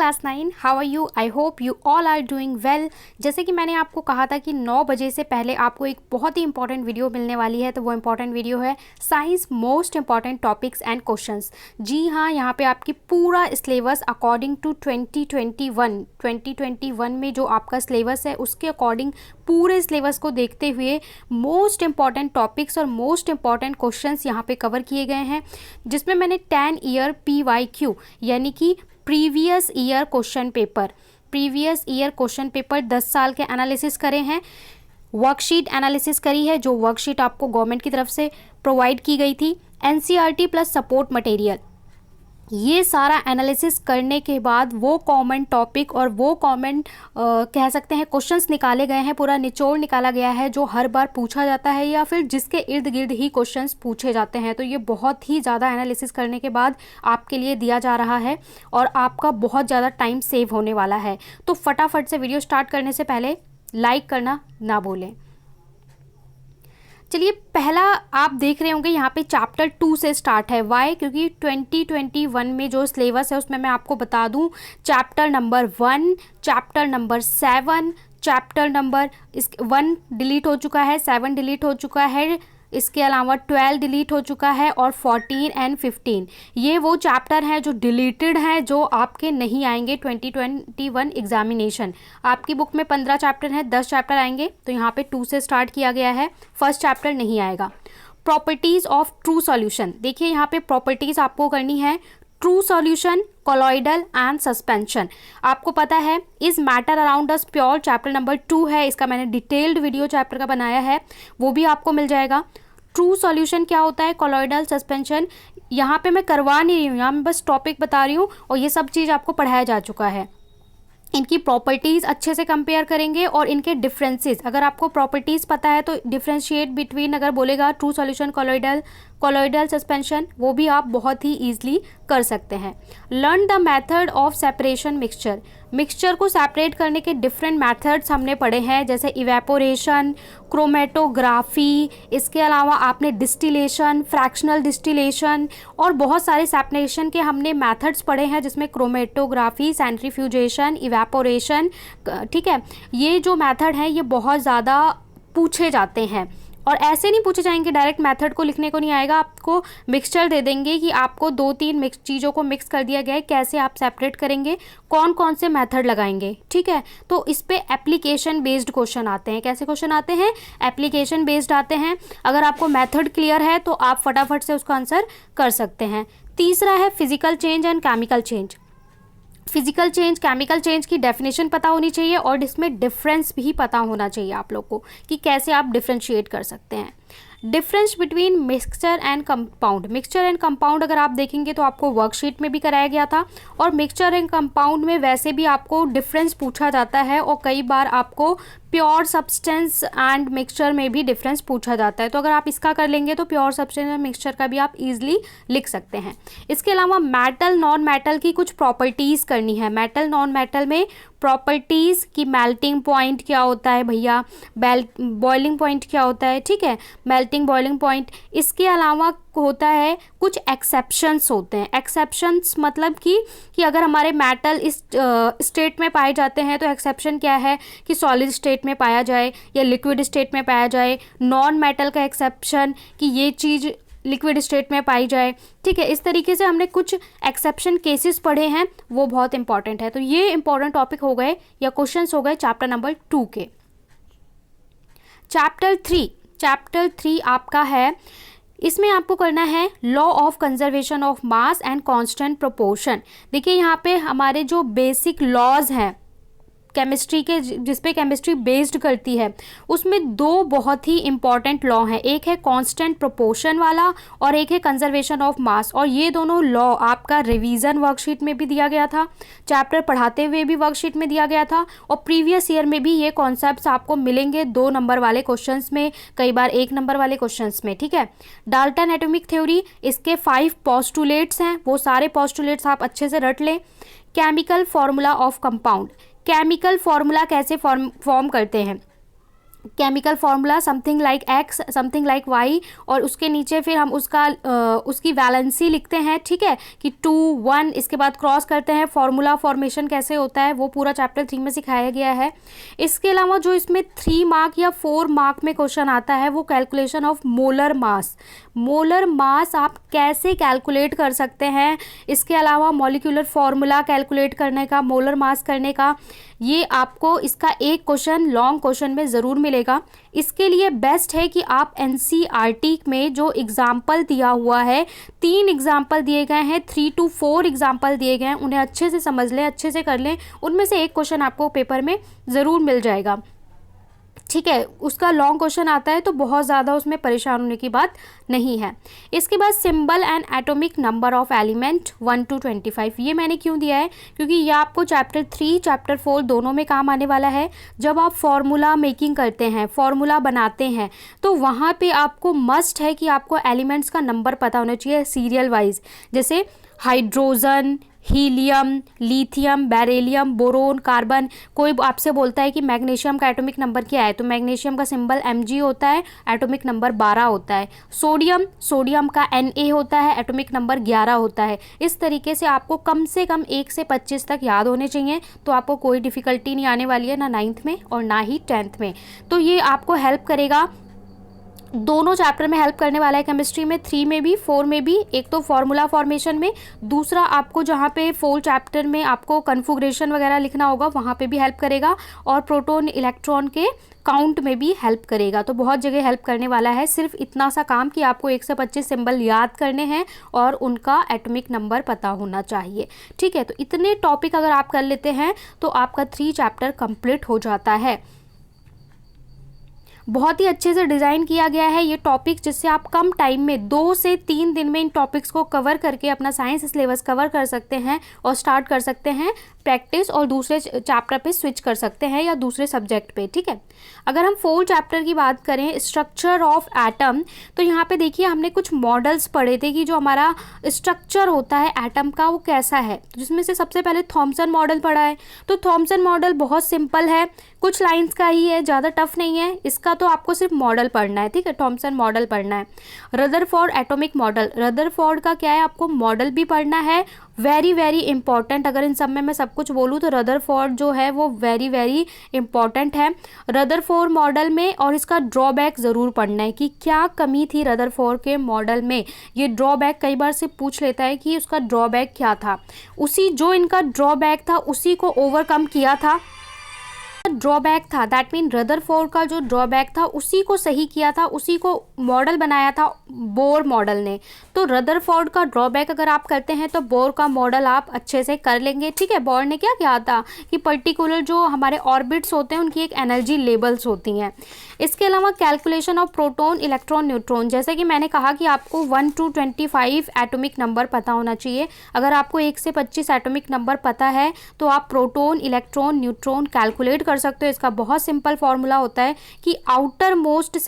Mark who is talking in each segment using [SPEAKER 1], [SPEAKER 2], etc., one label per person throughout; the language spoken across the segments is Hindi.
[SPEAKER 1] Class 9, how are you? I hope you all are doing well. जैसे कि मैंने आपको कहा था कि 9 बजे से पहले आपको एक बहुत ही इंपॉर्टेंट वीडियो मिलने वाली है, तो वो इंपॉर्टेंट वीडियो है science most important topics and questions. जी हाँ, यहाँ पे आपकी पूरा सिलेबस अकॉर्डिंग टू 2021 में जो आपका सिलेबस है उसके अकॉर्डिंग पूरे सिलेबस को देखते हुए मोस्ट इंपॉर्टेंट टॉपिक्स और मोस्ट इंपॉर्टेंट क्वेश्चंस यहाँ पे कवर किए गए हैं, जिसमें मैंने 10 ईयर PYQ यानी कि प्रीवियस ईयर क्वेश्चन पेपर 10 साल के एनालिसिस करे हैं। वर्कशीट एनालिसिस करी है, जो वर्कशीट आपको गवर्नमेंट की तरफ से प्रोवाइड की गई थी। NCERT प्लस सपोर्ट मटेरियल, ये सारा एनालिसिस करने के बाद वो कॉमन टॉपिक और वो कॉमन कह सकते हैं क्वेश्चंस निकाले गए हैं, पूरा निचोड़ निकाला गया है जो हर बार पूछा जाता है या फिर जिसके इर्द गिर्द ही क्वेश्चंस पूछे जाते हैं। तो ये बहुत ही ज़्यादा एनालिसिस करने के बाद आपके लिए दिया जा रहा है और आपका बहुत ज़्यादा टाइम सेव होने वाला है। तो फटाफट से वीडियो स्टार्ट करने से पहले लाइक करना ना भूलें। चलिए, पहला आप देख रहे होंगे यहाँ पे चैप्टर 2 से स्टार्ट है। वाई? क्योंकि 2021 में जो सिलेबस है उसमें मैं आपको बता दूँ, chapter number 1, chapter number 7, chapter number 1 delete हो चुका है, 7 डिलीट हो चुका है, इसके अलावा 12 डिलीट हो चुका है और 14 एंड 15 ये वो चैप्टर हैं जो डिलीटेड हैं, जो आपके नहीं आएंगे 2021 एग्जामिनेशन। आपकी बुक में 15 चैप्टर हैं, 10 चैप्टर आएंगे, तो यहाँ पे 2 से स्टार्ट किया गया है। फर्स्ट चैप्टर नहीं आएगा। प्रॉपर्टीज़ ऑफ ट्रू सॉल्यूशन, देखिए यहाँ पे प्रॉपर्टीज़ आपको करनी है। True solution, colloidal and suspension. आपको पता है is matter around us pure chapter number 2 है, इसका मैंने डिटेल्ड वीडियो चैप्टर का बनाया है, वो भी आपको मिल जाएगा। ट्रू सॉल्यूशन क्या होता है, कोलॉइडल, सस्पेंशन यहाँ पे मैं करवा नहीं रही हूँ, यहाँ मैं बस टॉपिक बता रही हूँ और ये सब चीज़ आपको पढ़ाया जा चुका है। इनकी प्रॉपर्टीज़ अच्छे से कंपेयर करेंगे और इनके डिफरेंसेस, अगर आपको प्रॉपर्टीज़ पता है तो डिफरेंशिएट बिटवीन अगर बोलेगा ट्रू सॉल्यूशन, कोलॉइडल, सस्पेंशन, वो भी आप बहुत ही ईजिली कर सकते हैं। Learn the method of separation mixture को सेपरेट करने के डिफरेंट मेथड्स हमने पढ़े हैं, जैसे इवेपोरेशन, क्रोमेटोग्राफी, इसके अलावा आपने डिस्टिलेशन, फ्रैक्शनल डिस्टिलेशन और बहुत सारे सेपरेशन के हमने मेथड्स पढ़े हैं, जिसमें क्रोमेटोग्राफी, सेंट्रीफ्यूजेशन, इवेपोरेशन, ठीक है। ये जो मेथड हैं ये बहुत ज़्यादा पूछे जाते हैं और ऐसे नहीं पूछे जाएंगे, डायरेक्ट मेथड को लिखने को नहीं आएगा, आपको मिक्सचर दे देंगे कि आपको 2-3 मिक्स चीज़ों को मिक्स कर दिया गया है, कैसे आप सेपरेट करेंगे, कौन कौन से मेथड लगाएंगे, ठीक है। तो इस पे एप्लीकेशन बेस्ड क्वेश्चन आते हैं। कैसे क्वेश्चन आते हैं? एप्लीकेशन बेस्ड आते हैं। अगर आपको मेथड क्लियर है तो आप फटाफट से उसका आंसर कर सकते हैं। तीसरा है physical change and chemical change. Physical change, chemical change की डेफिनेशन पता होनी चाहिए और इसमें डिफरेंस भी पता होना चाहिए आप लोग को कि कैसे आप डिफ्रेंशिएट कर सकते हैं। Difference between mixture and compound, mixture and compound अगर आप देखेंगे तो आपको वर्कशीट में भी कराया गया था और मिक्सचर एंड कंपाउंड में वैसे भी आपको डिफरेंस पूछा जाता है और कई बार आपको प्योर सब्सटेंस एंड मिक्सचर में भी डिफरेंस पूछा जाता है। तो अगर आप इसका कर लेंगे तो प्योर सब्सटेंस एंड मिक्सचर का भी आप इजीली लिख सकते हैं। इसके अलावा मेटल, नॉन मेटल की कुछ प्रॉपर्टीज़ करनी है। मेटल, नॉन मेटल में प्रॉपर्टीज़ की मेल्टिंग पॉइंट क्या होता है भैया, बॉइलिंग पॉइंट क्या होता है, ठीक है, मेल्टिंग बॉइलिंग पॉइंट। इसके अलावा होता है कुछ एक्सेप्शंस होते हैं। एक्सेप्शंस मतलब कि अगर हमारे मेटल इस स्टेट में पाए जाते हैं तो एक्सेप्शन क्या है कि सॉलिड स्टेट में पाया जाए या लिक्विड स्टेट में पाया जाए। नॉन मेटल का एक्सेप्शन कि ये चीज़ लिक्विड स्टेट में पाई जाए, ठीक है। इस तरीके से हमने कुछ एक्सेप्शन केसेस पढ़े हैं, वो बहुत इंपॉर्टेंट है। तो ये इंपॉर्टेंट टॉपिक हो गए या क्वेश्चंस हो गए चैप्टर नंबर 2 के। चैप्टर 3 आपका है, इसमें आपको करना है law of conservation of mass and constant proportion. देखिए यहाँ पे हमारे जो बेसिक लॉज हैं केमिस्ट्री के, जिसपे केमिस्ट्री बेस्ड करती है, उसमें 2 बहुत ही इंपॉर्टेंट लॉ हैं। एक है कांस्टेंट प्रोपोर्शन वाला और एक है कंजर्वेशन ऑफ मास। और ये दोनों लॉ आपका रिवीजन वर्कशीट में भी दिया गया था, चैप्टर पढ़ाते हुए भी वर्कशीट में दिया गया था और प्रीवियस ईयर में भी ये कॉन्सेप्ट्स आपको मिलेंगे 2 नंबर वाले क्वेश्चंस में, कई बार 1 नंबर वाले क्वेश्चंस में, ठीक है। डाल्टन एटॉमिक थ्योरी, इसके 5 पोस्टुलेट्स हैं, वो सारे पोस्टुलेट्स आप अच्छे से रट लें। Chemical formula of compound, chemical formula कैसे फॉर्म करते हैं, chemical formula something like x something like why, और उसके नीचे फिर हम उसकी वैलेंसी लिखते हैं, ठीक है, कि 2 1, इसके बाद क्रॉस करते हैं, फार्मूला फॉर्मेशन कैसे होता है वो पूरा चैप्टर 3 में सिखाया गया है। इसके अलावा जो इसमें 3 मार्क या 4 मार्क में क्वेश्चन आता है वो calculation of molar mass. Molar mass आप कैसे कैलकुलेट कर सकते हैं, इसके अलावा मॉलिक्यूलर फार्मूला कैलकुलेट करने का, मोलर मास करने का, ये आपको इसका एक क्वेश्चन लॉन्ग क्वेश्चन में ज़रूर मिलेगा। इसके लिए बेस्ट है कि आप एनसीईआरटी में जो एग्जाम्पल दिया हुआ है, 3 एग्जाम्पल दिए गए हैं, 3 to 4 एग्जाम्पल दिए गए हैं, उन्हें अच्छे से समझ लें, अच्छे से कर लें, उनमें से एक क्वेश्चन आपको पेपर में ज़रूर मिल जाएगा, ठीक है। उसका लॉन्ग क्वेश्चन आता है तो बहुत ज़्यादा उसमें परेशान होने की बात नहीं है। इसके बाद symbol and atomic number of element 1 to 25, ये मैंने क्यों दिया है, क्योंकि ये आपको चैप्टर 3 चैप्टर 4 दोनों में काम आने वाला है। जब आप फार्मूला मेकिंग करते हैं, फार्मूला बनाते हैं, तो वहाँ पे आपको मस्ट है कि आपको एलिमेंट्स का नंबर पता होना चाहिए सीरियल वाइज, जैसे hydrogen, helium, lithium, beryllium, boron, carbon. कोई आपसे बोलता है कि मैग्नीशियम का एटॉमिक नंबर क्या है, तो मैग्नीशियम का सिंबल Mg होता है, एटॉमिक नंबर 12 होता है। सोडियम का Na होता है, एटॉमिक नंबर 11 होता है। इस तरीके से आपको कम से कम 1 से 25 तक याद होने चाहिए, तो आपको कोई डिफ़िकल्टी नहीं आने वाली है, ना 9th में और ना ही 10th में। तो ये आपको हेल्प करेगा, दोनों चैप्टर में हेल्प करने वाला है, केमिस्ट्री में 3 में भी 4 में भी। एक तो फार्मूला फॉर्मेशन में, दूसरा आपको जहाँ पे 4 चैप्टर में आपको कन्फिग्रेशन वगैरह लिखना होगा वहाँ पे भी हेल्प करेगा, और प्रोटॉन इलेक्ट्रॉन के काउंट में भी हेल्प करेगा। तो बहुत जगह हेल्प करने वाला है। सिर्फ इतना सा काम कि आपको 1 से 25 सिंबल याद करने हैं और उनका एटॉमिक नंबर पता होना चाहिए, ठीक है। तो इतने टॉपिक अगर आप कर लेते हैं तो आपका 3 चैप्टर कंप्लीट हो जाता है। बहुत ही अच्छे से डिज़ाइन किया गया है ये टॉपिक, जिससे आप कम टाइम में 2 से 3 दिन में इन टॉपिक्स को कवर करके अपना साइंस सिलेबस कवर कर सकते हैं और स्टार्ट कर सकते हैं प्रैक्टिस, और दूसरे चैप्टर पे स्विच कर सकते हैं या दूसरे सब्जेक्ट पे, ठीक है। अगर हम 4 चैप्टर की बात करें, स्ट्रक्चर ऑफ एटम, तो यहाँ पे देखिए हमने कुछ मॉडल्स पढ़े थे कि जो हमारा स्ट्रक्चर होता है एटम का वो कैसा है, जिसमें से सबसे पहले थॉमसन मॉडल पढ़ा है। तो थॉमसन मॉडल बहुत सिंपल है, कुछ लाइन्स का ही है, ज़्यादा टफ नहीं है इसका, तो आपको सिर्फ मॉडल पढ़ना है, ठीक है, थॉमसन मॉडल पढ़ना है। रदरफोर्ड एटॉमिक मॉडल, रदरफोर्ड का क्या है, आपको मॉडल भी पढ़ना है, वेरी वेरी इंपॉर्टेंट। अगर इन सब में मैं सब कुछ बोलूँ तो रदरफोर्ड जो है वो वेरी वेरी इंपॉर्टेंट है रदरफोर्ड मॉडल में, और इसका ड्रॉबैक ज़रूर पढ़ना है कि क्या कमी थी रदरफोर्ड के मॉडल में। ये ड्रॉबैक कई बार से पूछ लेता है कि उसका ड्रॉबैक क्या था, उसी जो इनका ड्रॉबैक था उसी को ओवरकम किया था। ड्रॉबैक था, दैट मीन रदरफोर्ड का जो ड्रॉबैक था उसी को सही किया था, उसी को मॉडल बनाया था बोर मॉडल ने। तो रदरफोर्ड का ड्रॉबैक अगर आप करते हैं तो बोर का मॉडल आप अच्छे से कर लेंगे, ठीक है। बोर ने क्या किया था कि पर्टिकुलर जो हमारे ऑर्बिट्स होते हैं उनकी एक एनर्जी लेवल्स होती हैं। इसके अलावा calculation of proton, electron, neutron, जैसे कि मैंने कहा कि आपको 1 to 25 एटॉमिक नंबर पता होना चाहिए। अगर आपको 1 से 25 एटॉमिक नंबर पता है तो आप प्रोटॉन, इलेक्ट्रॉन, न्यूट्रॉन कैलकुलेट कर सकते हो। इसका बहुत सिंपल फॉर्मूला होता है कि आउटर मोस्ट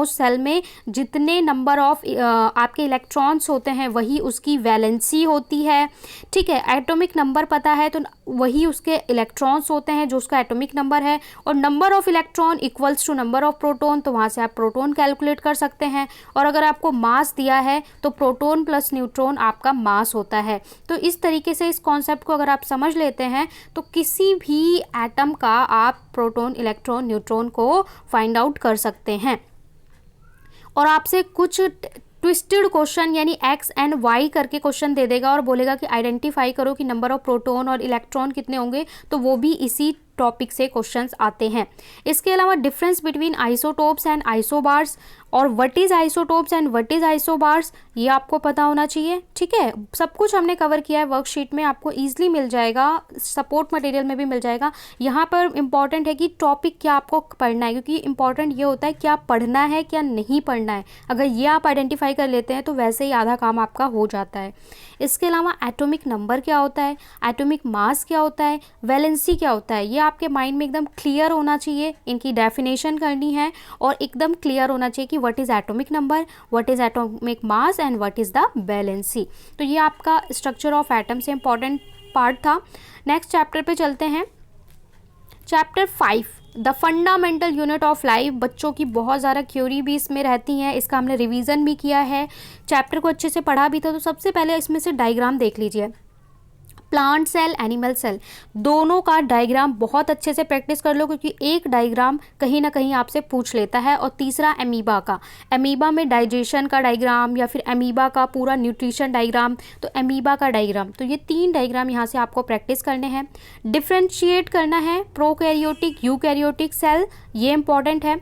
[SPEAKER 1] सेल में जितने नंबर ऑफ आपके इलेक्ट्रॉन्स होते हैं वही उसकी वैलेंसी होती है, ठीक है। एटॉमिक नंबर पता है तो वही उसके इलेक्ट्रॉन्स होते हैं जो उसका एटॉमिक नंबर है, और number of electron equals to number of proton, तो वहाँ से आप प्रोटॉन कैलकुलेट कर सकते हैं। और अगर आपको मास दिया है तो प्रोटॉन प्लस न्यूट्रॉन आपका मास होता है। तो इस तरीके से इस कॉन्सेप्ट को अगर आप समझ लेते हैं तो किसी भी एटम का आप प्रोटॉन, इलेक्ट्रॉन, न्यूट्रॉन को फाइंड आउट कर सकते हैं। और आपसे कुछ ट्विस्टेड क्वेश्चन यानी एक्स एंड वाई करके क्वेश्चन दे देगा और बोलेगा कि आइडेंटिफाई करो कि नंबर ऑफ प्रोटॉन और इलेक्ट्रॉन कितने होंगे, तो वो भी इसी टॉपिक से क्वेश्चंस आते हैं। इसके अलावा difference between isotopes and isobars, और what is isotopes and what is isobars, ये आपको पता होना चाहिए, ठीक है। सब कुछ हमने कवर किया है, वर्कशीट में आपको ईजिली मिल जाएगा, सपोर्ट मटेरियल में भी मिल जाएगा। यहाँ पर इंपॉर्टेंट है कि टॉपिक क्या आपको पढ़ना है, क्योंकि इंपॉर्टेंट ये होता है क्या पढ़ना है क्या नहीं पढ़ना है। अगर ये आप आइडेंटिफाई कर लेते हैं तो वैसे ही आधा काम आपका हो जाता है। इसके अलावा एटॉमिक नंबर क्या होता है, एटॉमिक मास क्या होता है, वैलेंसी क्या होता है, ये आपके माइंड में एकदम क्लियर होना चाहिए। इनकी डेफिनेशन करनी है और एकदम क्लियर होना चाहिए कि what is atomic number, what is atomic mass and what is the valency. तो ये आपका स्ट्रक्चर ऑफ एटम से इंपॉर्टेंट पार्ट था। नेक्स्ट चैप्टर पे चलते हैं, chapter 5 the fundamental unit of life, बच्चों की बहुत ज़्यादा क्यूरी भी इसमें रहती हैं, इसका हमने रिवीजन भी किया है, चैप्टर को अच्छे से पढ़ा भी था। तो सबसे पहले इसमें से डायग्राम देख लीजिए, प्लांट सेल, एनिमल सेल, दोनों का डायग्राम बहुत अच्छे से प्रैक्टिस कर लो, क्योंकि एक डायग्राम कहीं ना कहीं आपसे पूछ लेता है। और तीसरा एमीबा का, एमीबा में डाइजेशन का डायग्राम या फिर एमीबा का पूरा न्यूट्रिशन डायग्राम, तो एमीबा का डायग्राम, तो ये 3 डायग्राम यहाँ से आपको प्रैक्टिस करने हैं। डिफ्रेंशिएट करना है प्रोकैरियोटिक, यूकैरियोटिक सेल, ये इंपॉर्टेंट है।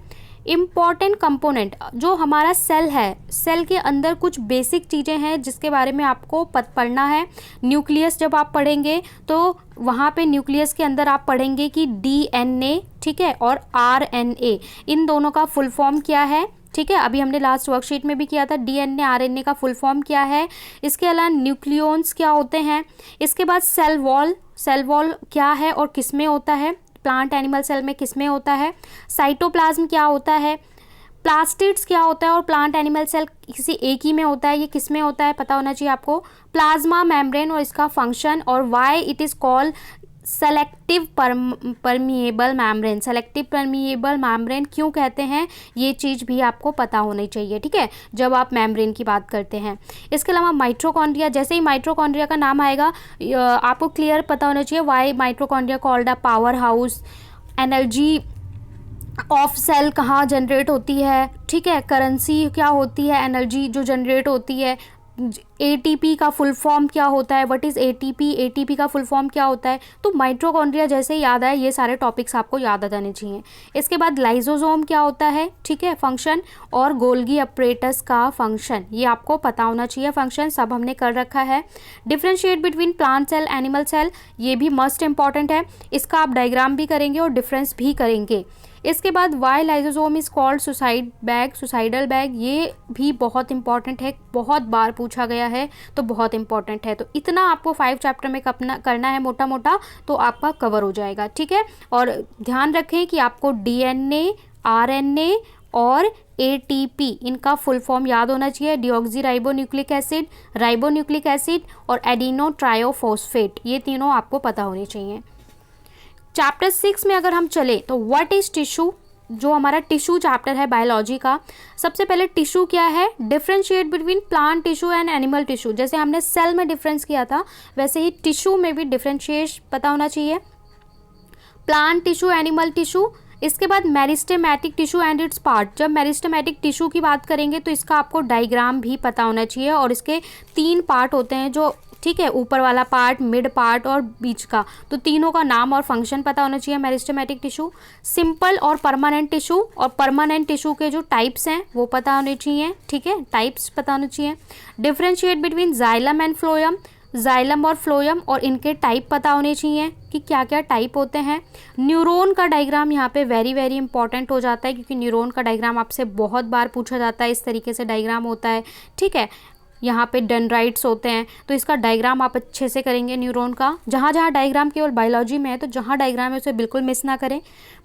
[SPEAKER 1] इम्पॉर्टेंट कंपोनेंट जो हमारा सेल है, सेल के अंदर कुछ बेसिक चीज़ें हैं जिसके बारे में आपको पढ़ना है। न्यूक्लियस जब आप पढ़ेंगे तो वहाँ पे न्यूक्लियस के अंदर आप पढ़ेंगे कि डीएनए, ठीक है, और आरएनए, इन दोनों का फुल फॉर्म क्या है, ठीक है। अभी हमने लास्ट वर्कशीट में भी किया था, डीएनए आरएनए का फुल फॉर्म क्या है। इसके अलावा न्यूक्लियॉन्स क्या होते हैं। इसके बाद सेल वॉल, सेल वॉल क्या है और किस में होता है, प्लांट एनिमल सेल में किस में होता है। साइटोप्लाज्म क्या होता है, प्लास्टिड्स क्या होता है और प्लांट एनिमल सेल किसी एक ही में होता है, ये किस में होता है पता होना चाहिए आपको। प्लाज्मा मेम्ब्रेन और इसका फंक्शन, और why it is called selective permeable membrane, selective permeable membrane क्यों कहते हैं, ये चीज़ भी आपको पता होनी चाहिए, ठीक है, जब आप मेम्ब्रेन की बात करते हैं। इसके अलावा माइटोकॉन्ड्रिया, जैसे ही माइटोकॉन्ड्रिया का नाम आएगा आपको क्लियर पता होना चाहिए why mitochondria called a power house. Energy of cell कहाँ जनरेट होती है, ठीक है, करेंसी क्या होती है, एनर्जी जो जनरेट होती है। एटीपी का फुल फॉर्म क्या होता है, व्हाट इज़ एटीपी, एटीपी का फुल फॉर्म क्या होता है। तो माइटोकॉन्ड्रिया जैसे याद आए, ये सारे टॉपिक्स आपको याद आ जाने चाहिए। इसके बाद लाइसोसोम क्या होता है, ठीक है, फंक्शन, और गोल्गी अपरेटस का फंक्शन, ये आपको पता होना चाहिए। फंक्शन सब हमने कर रखा है। Differentiate between plant cell, animal cell, ये भी मस्ट इंपॉर्टेंट है, इसका आप डायग्राम भी करेंगे और डिफरेंस भी करेंगे। इसके बाद why lysosome is called suicide bag, suicidal bag, ये भी बहुत इंपॉर्टेंट है, बहुत बार पूछा गया है, तो बहुत इंपॉर्टेंट है। तो इतना आपको 5 चैप्टर में करना है मोटा मोटा, तो आपका कवर हो जाएगा, ठीक है। और ध्यान रखें कि आपको डीएनए, आरएनए और एटीपी, इनका फुल फॉर्म याद होना चाहिए। Deoxy ribonucleic acid, ribonucleic acid और एडिनो ट्रायोफॉस्फेट, ये तीनों आपको पता होने चाहिए। चैप्टर 6 में अगर हम चले तो व्हाट इज टिश्यू, जो हमारा टिश्यू चैप्टर है बायोलॉजी का। सबसे पहले टिश्यू क्या है, differentiate between plant tissue and animal tissue. जैसे हमने सेल में डिफरेंस किया था, वैसे ही टिश्यू में भी डिफ्रेंशिएट पता होना चाहिए, प्लांट टिश्यू, एनिमल टिश्यू। इसके बाद meristematic tissue and it's part, जब मेरिस्टेमेटिक टिश्यू की बात करेंगे तो इसका आपको डायग्राम भी पता होना चाहिए, और इसके 3 पार्ट होते हैं, जो, ठीक है, ऊपर वाला पार्ट, मिड पार्ट और बीच का, तो तीनों का नाम और फंक्शन पता होना चाहिए मेरिस्टेमेटिक टिश्यू। सिंपल और परमानेंट टिश्यू, और परमानेंट टिश्यू के जो टाइप्स हैं वो पता होने चाहिए, ठीक है, टाइप्स पता होने चाहिए। Differentiate between xylem and phloem, xylem और फ्लोएम, और इनके टाइप पता होने चाहिए कि क्या क्या टाइप होते हैं। न्यूरॉन का डायग्राम यहाँ पे वेरी वेरी इंपॉर्टेंट हो जाता है, क्योंकि न्यूरॉन का डायग्राम आपसे बहुत बार पूछा जाता है, इस तरीके से डायग्राम होता है, ठीक है। यहाँ पे डेंड्राइट्स होते हैं, तो इसका डायग्राम आप अच्छे से करेंगे न्यूरॉन का। जहाँ जहाँ डायग्राम केवल बायोलॉजी में है, तो जहाँ डायग्राम है उसे बिल्कुल मिस ना करें।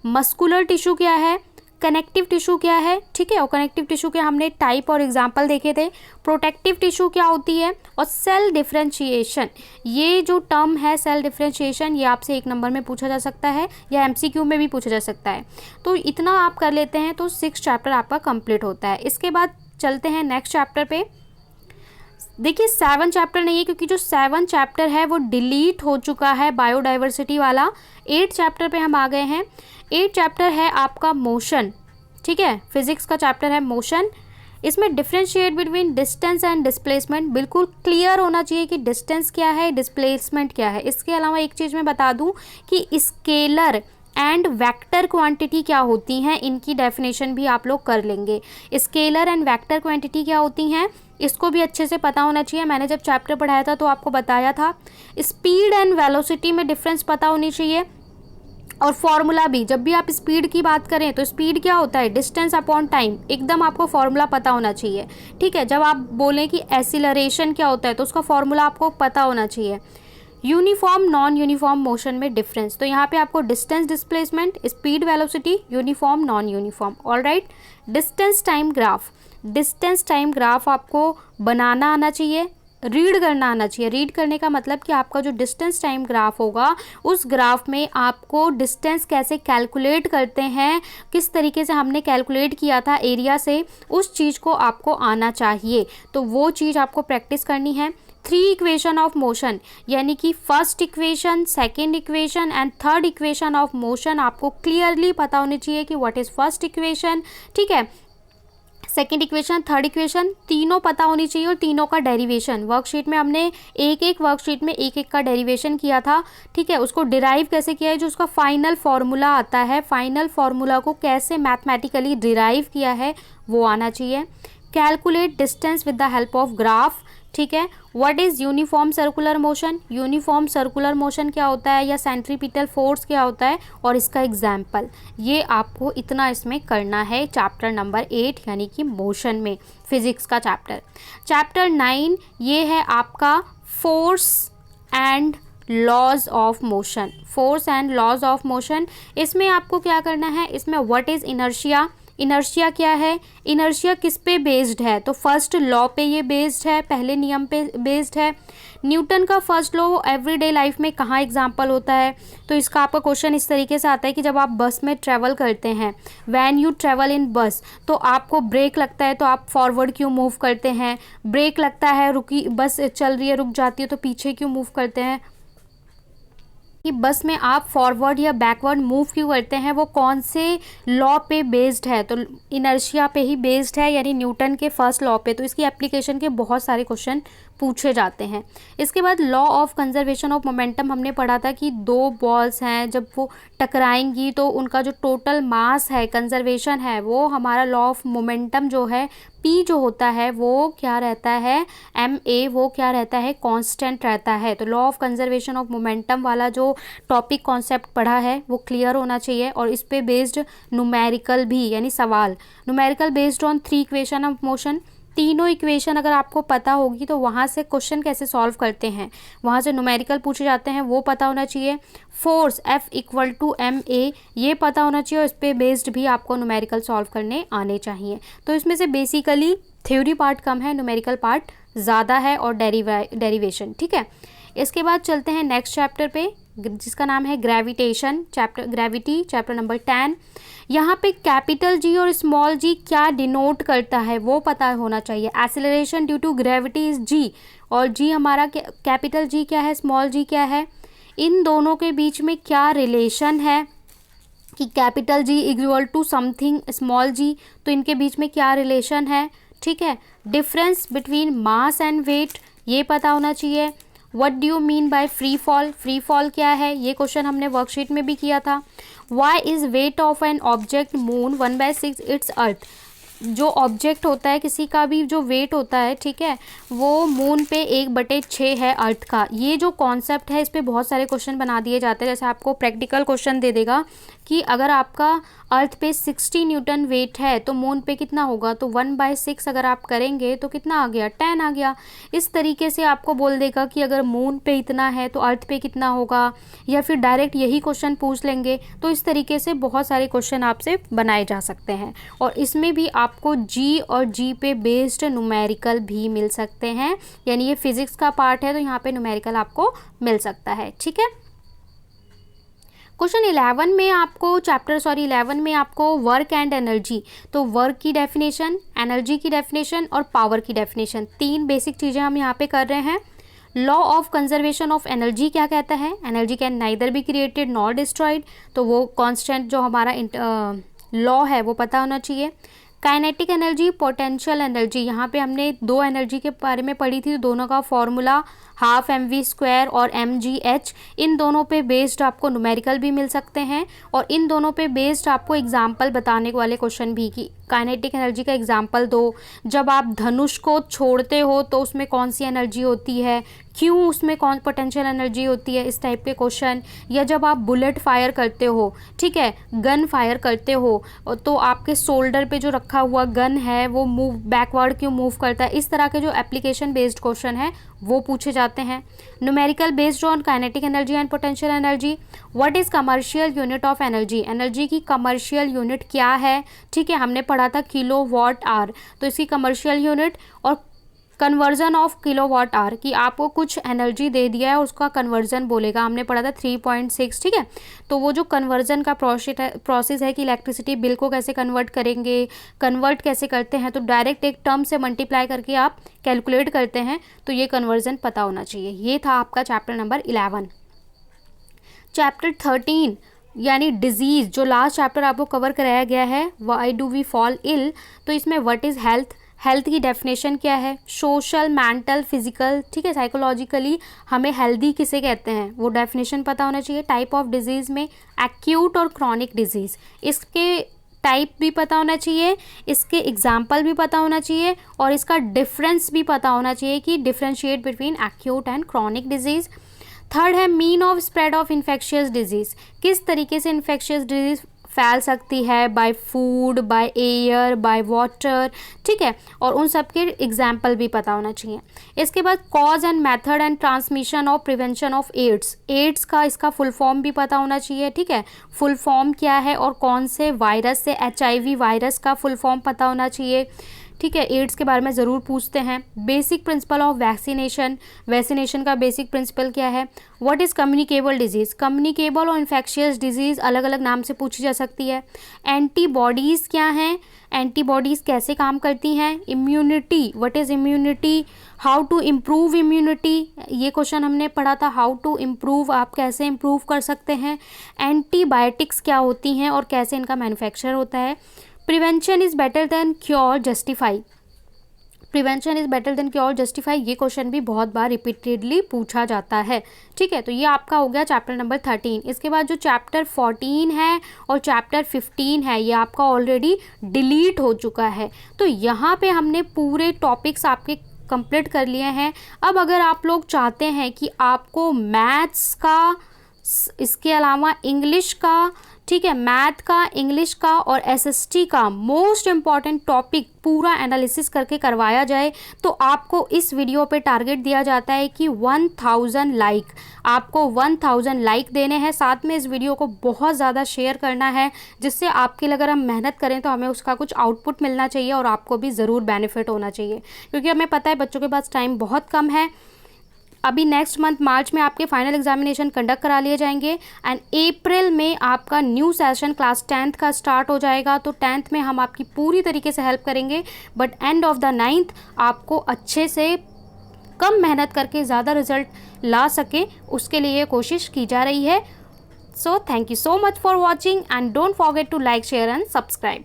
[SPEAKER 1] मस्कुलर टिश्यू क्या है, कनेक्टिव टिश्यू क्या है, ठीक है, और कनेक्टिव टिश्यू के हमने टाइप और एग्जाम्पल देखे थे। प्रोटेक्टिव टिश्यू क्या होती है, और सेल डिफ्रेंशिएशन, ये जो टर्म है सेल डिफ्रेंशिएशन, ये आपसे 1 नंबर में पूछा जा सकता है या एमसीक्यू में भी पूछा जा सकता है। तो इतना आप कर लेते हैं तो 6 चैप्टर आपका कंप्लीट होता है। इसके बाद चलते हैं नेक्स्ट चैप्टर पे। देखिए 7 चैप्टर नहीं है, क्योंकि जो 7 चैप्टर है वो डिलीट हो चुका है, बायोडाइवर्सिटी वाला। 8 चैप्टर पे हम आ गए हैं। 8 चैप्टर है आपका मोशन, ठीक है, फिजिक्स का चैप्टर है मोशन। इसमें differentiate between distance and displacement, बिल्कुल क्लियर होना चाहिए कि डिस्टेंस क्या है, डिस्प्लेसमेंट क्या है। इसके अलावा एक चीज़ मैं बता दूं कि स्केलर एंड वेक्टर क्वांटिटी क्या होती हैं, इनकी डेफिनेशन भी आप लोग कर लेंगे। स्केलर एंड वेक्टर क्वांटिटी क्या होती हैं, इसको भी अच्छे से पता होना चाहिए। मैंने जब चैप्टर पढ़ाया था तो आपको बताया था। स्पीड एंड वेलोसिटी में डिफरेंस पता होनी चाहिए, और फॉर्मूला भी, जब भी आप स्पीड की बात करें तो स्पीड क्या होता है, डिस्टेंस अपॉन टाइम, एकदम आपको फॉर्मूला पता होना चाहिए, ठीक है। जब आप बोलें कि एक्सीलरेशन क्या होता है तो उसका फॉर्मूला आपको पता होना चाहिए। यूनिफॉर्म नॉन यूनिफॉर्म मोशन में डिफरेंस, तो यहाँ पे आपको distance displacement, speed velocity, uniform non uniform, alright. Distance time graph, distance time graph आपको बनाना आना चाहिए, रीड करना आना चाहिए। रीड करने का मतलब कि आपका जो डिस्टेंस टाइम ग्राफ होगा उस ग्राफ में आपको डिस्टेंस कैसे कैलकुलेट करते हैं, किस तरीके से हमने कैलकुलेट किया था एरिया से, उस चीज़ को आपको आना चाहिए। तो वो चीज़ आपको प्रैक्टिस करनी है। 3 इक्वेशन ऑफ मोशन, यानी कि first equation, second equation and third equation of motion आपको क्लियरली पता होनी चाहिए कि व्हाट इज़ फर्स्ट इक्वेशन, ठीक है, सेकेंड इक्वेशन, थर्ड इक्वेशन, तीनों पता होनी चाहिए और तीनों का डेरिवेशन। वर्कशीट में हमने एक वर्कशीट में एक का डेरिवेशन किया था, ठीक है, उसको डिराइव कैसे किया है, जो उसका फाइनल फार्मूला आता है, फाइनल फार्मूला को कैसे मैथमेटिकली डिराइव किया है वो आना चाहिए। Calculate distance with the help of graph, ठीक है। What is uniform circular motion, uniform circular motion क्या होता है, या सेंट्रीपिटल फोर्स क्या होता है, और इसका एग्जाम्पल। ये आपको इतना इसमें करना है चैप्टर नंबर 8 यानी कि मोशन में, फिजिक्स का चैप्टर। चैप्टर 9 ये है आपका force and laws of motion, force and laws of motion. इसमें आपको क्या करना है, इसमें व्हाट इज़ इनर्शिया, इनर्शिया क्या है, इनर्शिया किस पे बेस्ड है, तो फर्स्ट लॉ पे ये बेस्ड है, पहले नियम पे बेस्ड है। न्यूटन का फर्स्ट लॉ एवरीडे लाइफ में कहाँ एग्जाम्पल होता है, तो इसका आपका क्वेश्चन इस तरीके से आता है कि जब आप बस में ट्रैवल करते हैं, व्हेन यू ट्रैवल इन बस, तो आपको ब्रेक लगता है तो आप फॉरवर्ड क्यों मूव करते हैं, ब्रेक लगता है, रुकी बस चल रही है रुक जाती है तो पीछे क्यों मूव करते हैं, कि बस में आप फॉरवर्ड या बैकवर्ड मूव क्यों करते हैं, वो कौन से लॉ पे बेस्ड है, तो इनर्शिया पे ही बेस्ड है, यानी न्यूटन के फर्स्ट लॉ पे। तो इसकी एप्लीकेशन के बहुत सारे क्वेश्चन पूछे जाते हैं। इसके बाद law of conservation of momentum हमने पढ़ा था कि 2 बॉल्स हैं, जब वो टकराएंगी तो उनका जो टोटल मास है, कंजर्वेशन है, वो हमारा लॉ ऑफ मोमेंटम जो है, पी जो होता है वो क्या रहता है, ma, वो क्या रहता है, कांस्टेंट रहता है। तो law of conservation of momentum वाला जो टॉपिक कॉन्सेप्ट पढ़ा है वो क्लियर होना चाहिए, और इस पे बेस्ड न्यूमेरिकल भी, यानी सवाल numerical based on 3 equation of motion. तीनों इक्वेशन अगर आपको पता होगी तो वहाँ से क्वेश्चन कैसे सॉल्व करते हैं, वहाँ से न्यूमेरिकल पूछे जाते हैं, वो पता होना चाहिए। Force F equal to ma, ये पता होना चाहिए, और इस पर बेस्ड भी आपको न्यूमेरिकल सॉल्व करने आने चाहिए। तो इसमें से बेसिकली थ्योरी पार्ट कम है, न्यूमेरिकल पार्ट ज़्यादा है, और डेरिवेशन, ठीक है। इसके बाद चलते हैं नेक्स्ट चैप्टर पे, जिसका नाम है ग्रेविटेशन, ग्रेविटी, चैप्टर नंबर 10। यहाँ पे कैपिटल जी और स्मॉल जी क्या डिनोट करता है वो पता होना चाहिए। Acceleration due to gravity is g, और जी हमारा कैपिटल जी क्या है, स्मॉल जी क्या है, इन दोनों के बीच में क्या रिलेशन है, कि capital G equal to something small g, तो इनके बीच में क्या रिलेशन है, ठीक है। Difference between mass and weight, ये पता होना चाहिए। What do you mean by free fall, free fall क्या है, ये क्वेश्चन हमने वर्कशीट में भी किया था। Why is weight of an object moon 1/6 its earth, जो ऑब्जेक्ट होता है किसी का भी जो वेट होता है, ठीक है, वो मून पे 1/6 है अर्थ का। ये जो कॉन्सेप्ट है इस पे बहुत सारे क्वेश्चन बना दिए जाते हैं। जैसे आपको प्रैक्टिकल क्वेश्चन दे देगा कि अगर आपका अर्थ पे 60 न्यूटन वेट है तो मून पे कितना होगा, तो 1/6 अगर आप करेंगे तो कितना आ गया, 10 आ गया। इस तरीके से आपको बोल देगा कि अगर मून पे इतना है तो अर्थ पे कितना होगा, या फिर डायरेक्ट यही क्वेश्चन पूछ लेंगे। तो इस तरीके से बहुत सारे क्वेश्चन आपसे बनाए जा सकते हैं, और इसमें भी आपको जी और जी पे बेस्ड न्यूमेरिकल भी मिल सकते हैं, यानी ये फिजिक्स का पार्ट है तो यहाँ पे न्यूमेरिकल आपको मिल सकता है, ठीक है। क्वेश्चन 11 में आपको चैप्टर 11 में आपको वर्क एंड एनर्जी, तो वर्क की डेफिनेशन, एनर्जी की डेफिनेशन और पावर की डेफिनेशन, 3 बेसिक चीज़ें हम यहाँ पे कर रहे हैं। Law of conservation of energy क्या कहता है, energy can neither be created nor destroyed, तो वो कांस्टेंट जो हमारा लॉ है वो पता होना चाहिए। काइनेटिक एनर्जी, पोटेंशियल एनर्जी, यहाँ पे हमने 2 एनर्जी के बारे में पढ़ी थी, दोनों का फॉर्मूला ½ mv² और mgh, इन दोनों पे बेस्ड आपको न्यूमेरिकल भी मिल सकते हैं, और इन दोनों पे बेस्ड आपको एग्जाम्पल बताने वाले क्वेश्चन भी, कि काइनेटिक एनर्जी का एग्जाम्पल दो, जब आप धनुष को छोड़ते हो तो उसमें कौन सी एनर्जी होती है, क्यों उसमें कौन पोटेंशियल एनर्जी होती है, इस टाइप के क्वेश्चन। या जब आप बुलेट फायर करते हो, ठीक है, गन फायर करते हो, तो आपके शोल्डर पे जो रखा हुआ गन है वो मूव बैकवर्ड क्यों मूव करता है, इस तरह के जो एप्लीकेशन बेस्ड क्वेश्चन है वो पूछे जाते हैं। Numerical based on kinetic energy and potential energy. What is commercial unit of energy, energy की कमर्शियल यूनिट क्या है, ठीक है, हमने पढ़ा था किलो वॉट आवर, तो इसकी कमर्शियल यूनिट। और कन्वर्जन ऑफ किलोवाट आवर, कि आपको कुछ एनर्जी दे दिया है उसका कन्वर्जन बोलेगा, हमने पढ़ा था 3.6, ठीक है। तो वो जो कन्वर्जन का प्रोसेस है कि इलेक्ट्रिसिटी बिल को कैसे कन्वर्ट करेंगे, कन्वर्ट कैसे करते हैं, तो डायरेक्ट एक टर्म से मल्टीप्लाई करके आप कैलकुलेट करते हैं, तो ये कन्वर्जन पता होना चाहिए। ये था आपका चैप्टर नंबर 11। चैप्टर 13 यानी डिजीज़, जो लास्ट चैप्टर आपको कवर कराया गया है, why do we fall ill, तो इसमें व्हाट इज़ हेल्थ, हेल्थ की डेफिनेशन क्या है, सोशल, मेंटल, फिजिकल, ठीक है, साइकोलॉजिकली हमें हेल्दी किसे कहते हैं वो डेफिनेशन पता होना चाहिए। टाइप ऑफ डिजीज़ में एक्यूट और क्रॉनिक डिजीज़, इसके टाइप भी पता होना चाहिए, इसके एग्जाम्पल भी पता होना चाहिए, और इसका डिफरेंस भी पता होना चाहिए कि differentiate between acute and chronic disease. Third है mean of spread of infectious disease, किस तरीके से इन्फेक्शियस डिजीज़ फैल सकती है, by food, by air, by water, ठीक है, और उन सब के एग्जाम्पल भी पता होना चाहिए। इसके बाद cause and method and transmission of prevention of AIDS, AIDS का इसका फुल फॉर्म भी पता होना चाहिए, ठीक है, फुल फॉर्म क्या है और कौन से वायरस से, HIV वायरस का फुल फॉर्म पता होना चाहिए, ठीक है, एड्स के बारे में ज़रूर पूछते हैं। Basic principle of vaccination, vaccination का बेसिक प्रिंसिपल क्या है। What is communicable disease, communicable और इन्फेक्शियस डिजीज़ अलग अलग नाम से पूछी जा सकती है। एंटीबॉडीज़ क्या हैं, एंटीबॉडीज़ कैसे काम करती हैं। Immunity, what is immunity, how to improve immunity, ये क्वेश्चन हमने पढ़ा था, हाउ टू इम्प्रूव, आप कैसे इम्प्रूव कर सकते हैं। एंटीबायोटिक्स क्या होती हैं और कैसे इनका मैन्युफैक्चर होता है। Prevention is better than cure, justify, prevention is better than cure, justify, ये क्वेश्चन भी बहुत बार रिपीटेडली पूछा जाता है, ठीक है। तो ये आपका हो गया चैप्टर नंबर 13। इसके बाद जो चैप्टर 14 है और चैप्टर 15 है, ये आपका ऑलरेडी डिलीट हो चुका है। तो यहाँ पे हमने पूरे टॉपिक्स आपके कंप्लीट कर लिए हैं। अब अगर आप लोग चाहते हैं कि आपको मैथ्स का, इसके अलावा इंग्लिश का, ठीक है, मैथ का, इंग्लिश का और SST का मोस्ट इम्पॉर्टेंट टॉपिक पूरा एनालिसिस करके करवाया जाए, तो आपको इस वीडियो पे टारगेट दिया जाता है कि 1000 लाइक, आपको 1000 लाइक देने हैं। साथ में इस वीडियो को बहुत ज़्यादा शेयर करना है, जिससे आपके लिए अगर हम मेहनत करें तो हमें उसका कुछ आउटपुट मिलना चाहिए और आपको भी ज़रूर बेनिफिट होना चाहिए, क्योंकि हमें पता है बच्चों के पास टाइम बहुत कम है। अभी नेक्स्ट मंथ मार्च में आपके फाइनल एग्जामिनेशन कंडक्ट करा लिए जाएंगे एंड अप्रैल में आपका न्यू सेशन क्लास 10th का स्टार्ट हो जाएगा। तो 10th में हम आपकी पूरी तरीके से हेल्प करेंगे, but end of the 9th आपको अच्छे से कम मेहनत करके ज़्यादा रिजल्ट ला सके, उसके लिए कोशिश की जा रही है। So thank you so much for watching and don't forget to like, share and subscribe.